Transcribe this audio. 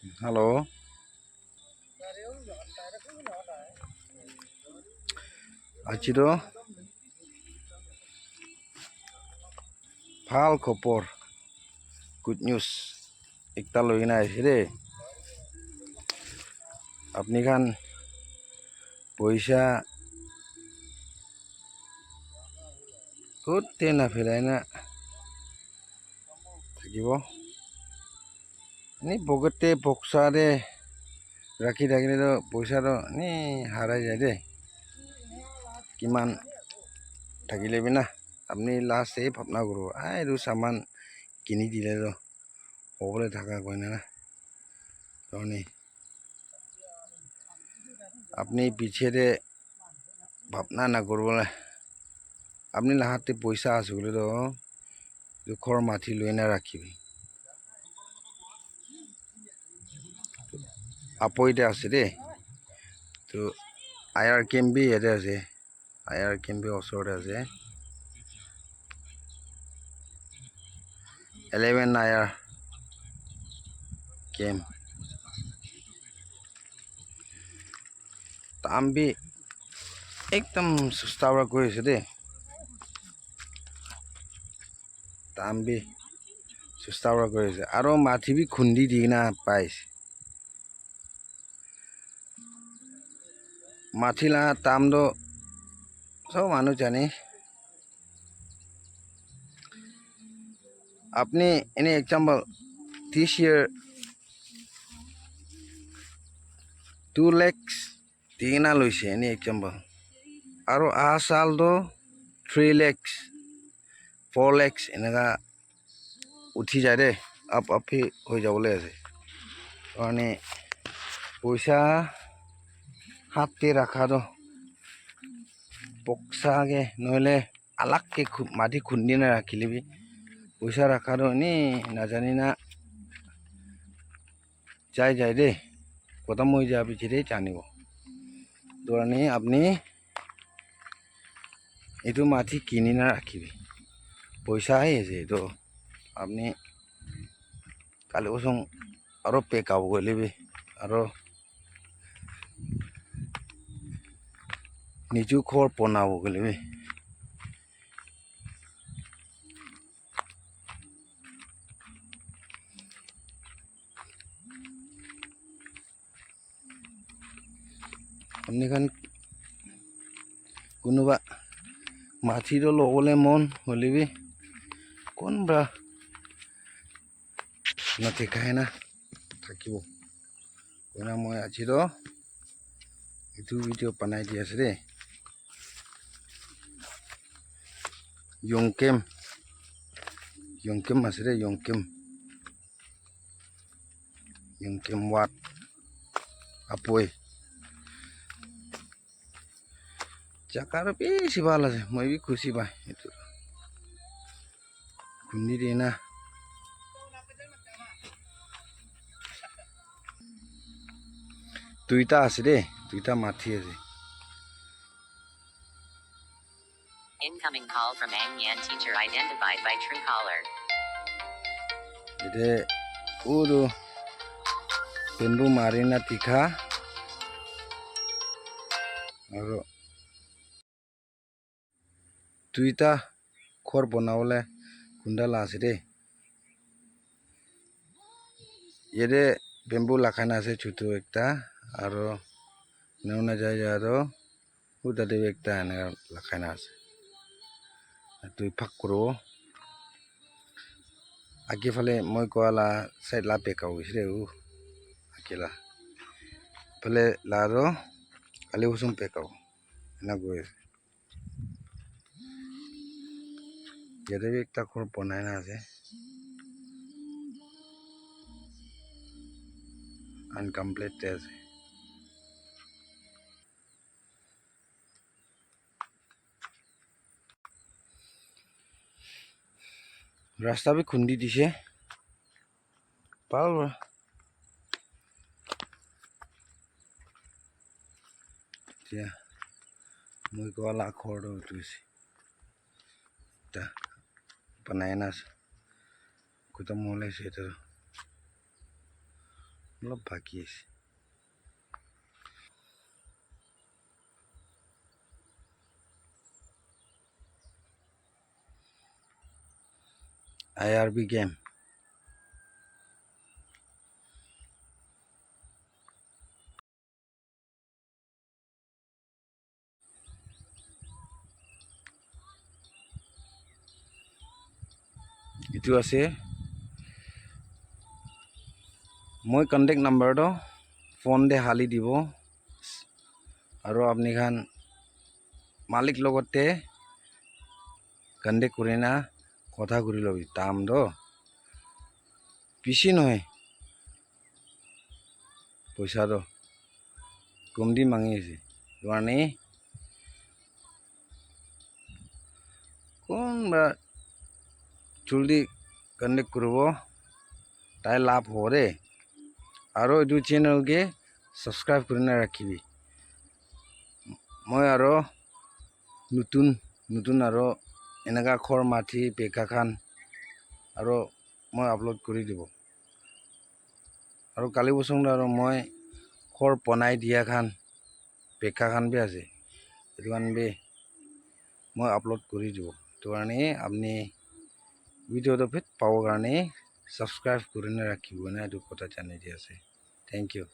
Halo, Achido, ভাল খবৰ, good news. একটা লৈ কিনে আহিছে দেই। আপুনি খান পইচা গোটেই নাফেলাই না থাকিব। এনেই পকেটে বক্সাৰে ৰাখি থাকিলেতো পইচাটো এনেই হাৰাই যায় দেই। কিমান থাকিলে বিনা আপুনি লাষ্ট এই ভাবনা কৰিব এইটো সামান কিনি দিলেতো হ'বলৈ থাকা কয় না কাৰণে আপনি পিছেৰে ভাবনা নকৰিবলৈ আপনি লাহাতে পইচা আছে বুলি তো দুখৰ মাটি লৈ না ৰাখিবি আপইতে আছে দেই তো আয়াৰ কেম্পি ইয়াতে আছে আয়াৰ কেম্পি ওচৰতে আছে 11 আয়াৰ কেম্প দাম বি একদম সস্তা পৰা কৈ আছে দেই দাম বি সস্তা পৰা কৈ আছে আৰু মাটি বি খুন্দি দি না পাইছে মাটি লা দামটো সব মানুহ জানে আপনি এনে example this year 2 lakhs Tina লৈছে এনে এক্সাম্পল আৰু সালটো 3 lakhs 4 lakhs এনেকা উঠি যায় দেই আপি হৈ যাবলৈ আছে কাৰণে পইচা হাতে ৰাখাটো বক্সাকে নহ'লে আলাককে মাটি খুন্দি না ৰাখিলিবি পইচা ৰাখাটো এনেই নাজানি না যায় দেই খতম হৈ যোৱাৰ পিছতেই জানিব কাৰণে আপুনি এইটো মাটি কিনি না ৰাখিবি পইচা আহি আছে এইটো আপনি কালি বছৰ আৰু পেকাব গ'লিবি আৰু নিজু ঘৰ বনাব গ'লিবি আপনি খান কোনোবা মাটিটো ল'বলৈ মন হ'লিবি কোনবা নাথাকাই না থাকিব কোনা মই আজিতো এইটো ভিডিঅ' বনাই দি আছে দেই ইয়ংকেম আছে দেই ইয়ংকেম ৱাট আপৈ জাগাটো বেছি ভাল আছে মই বি খুচি পাই এইটো খুন্দি দিয়ে না দুইটা আছে দেই দুইটা মাটি আছে Incoming call from Ang Yan teacher identified by Truecaller. Jadi udah bambu marina tiga, lalu duita kor bonawle gundala aside. Jadi bambu lakana se chutu ekta, aro nauna jaya aro udah dewe ekta ane lakana ase. Tui pak kuro. Aki fale moi koala side la pekau isre akila. Fale laro kali usum pekau. Na gue. Jadi ekta kor bonai na ase. Incomplete ase. रास्ता भी खुंदी दिसे पाल या मुई को वाला खोड़ उठुसी ता बनाना कुछ मोले से तो অলপ বাকী আছে IRB গেম এইটো আছে মই কন্টেক্ট নাম্বাৰটো ফোন দে হালি দিব আৰু আপনি খান মালিক লগতে কন্টেক্ট কৰি না কথা কৰি লবি দাম দ বেছি নহয় পইচাটো কম দি মাঙি আছে মানে কোনবা জলদি কন্টেক্ট কৰিব তাই লাভ হ'ব দে আৰু এইটো চেনেলকে সাবস্ক্ৰাইব কৰি না ৰাখিবি মই আৰু নতুন আৰু এনেকা খৰ মাটি পেকা খান আৰু মই আপলোড কৰি দিব আৰু কালি বছৰ আৰু মই খৰ বনাই দিয়া খান পেকা খান বি আছে এইটো খান বি মই আপলোড কৰি দিব তো কাৰণে আপনি ভিডিওটো ফিট পাবৰ কাৰণে সাবস্ক্ৰাইব কৰি না ৰাখিব না এইটো কথা জানি দি আছে থ্যাংক ইউ